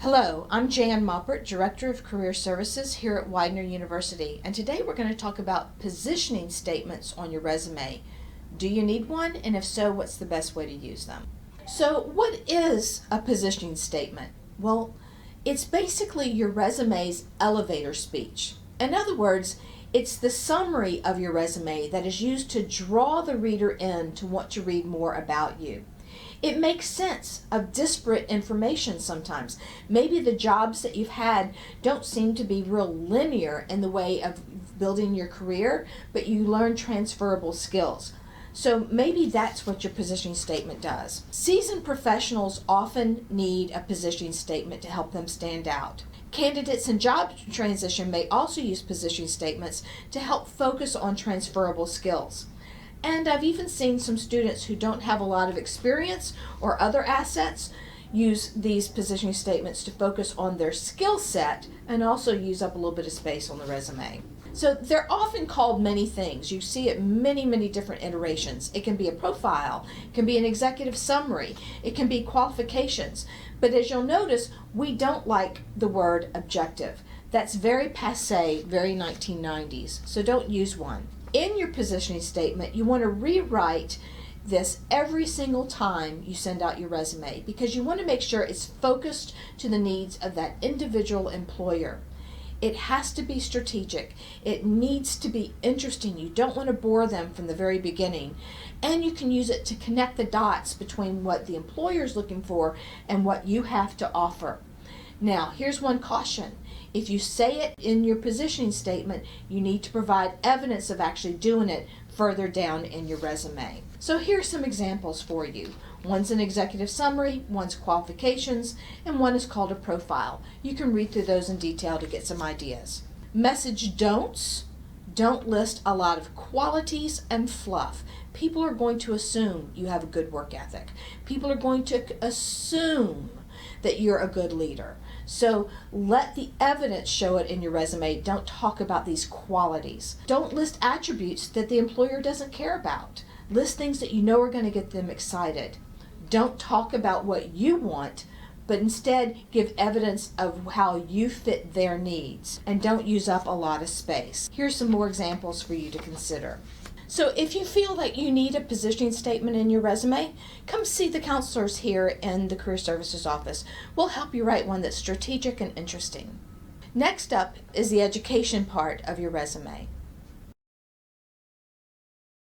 Hello, I'm Jan Moppert, Director of Career Services here at Widener University, and today we're going to talk about positioning statements on your resume. Do you need one? And if so, what's the best way to use them? So what is a positioning statement? Well, it's basically your resume's elevator speech. In other words, it's the summary of your resume that is used to draw the reader in to want to read more about you. It makes sense of disparate information sometimes. Maybe the jobs that you've had don't seem to be real linear in the way of building your career, but you learn transferable skills. So maybe that's what your positioning statement does. Seasoned professionals often need a positioning statement to help them stand out. Candidates in job transition may also use positioning statements to help focus on transferable skills. And I've even seen some students who don't have a lot of experience or other assets use these positioning statements to focus on their skill set and also use up a little bit of space on the resume. So they're often called many things. You see it many different iterations. It can be a profile, it can be an executive summary, it can be qualifications. But as you'll notice, we don't like the word objective. That's very passé, very 1990s, so don't use one. In your positioning statement, you want to rewrite this every single time you send out your resume because you want to make sure it's focused to the needs of that individual employer. It has to be strategic. It needs to be interesting. You don't want to bore them from the very beginning. And you can use it to connect the dots between what the employer is looking for and what you have to offer. Now, here's one caution. If you say it in your positioning statement, you need to provide evidence of actually doing it further down in your resume. So here's some examples for you. One's an executive summary, one's qualifications, and one is called a profile. You can read through those in detail to get some ideas. Message don'ts. Don't list a lot of qualities and fluff. People are going to assume you have a good work ethic. People are going to assume that you're a good leader. So let the evidence show it in your resume. Don't talk about these qualities. Don't list attributes that the employer doesn't care about. List things that you know are going to get them excited. Don't talk about what you want, but instead give evidence of how you fit their needs. And don't use up a lot of space. Here's some more examples for you to consider. So if you feel that you need a positioning statement in your resume, come see the counselors here in the Career Services office. We'll help you write one that's strategic and interesting. Next up is the education part of your resume.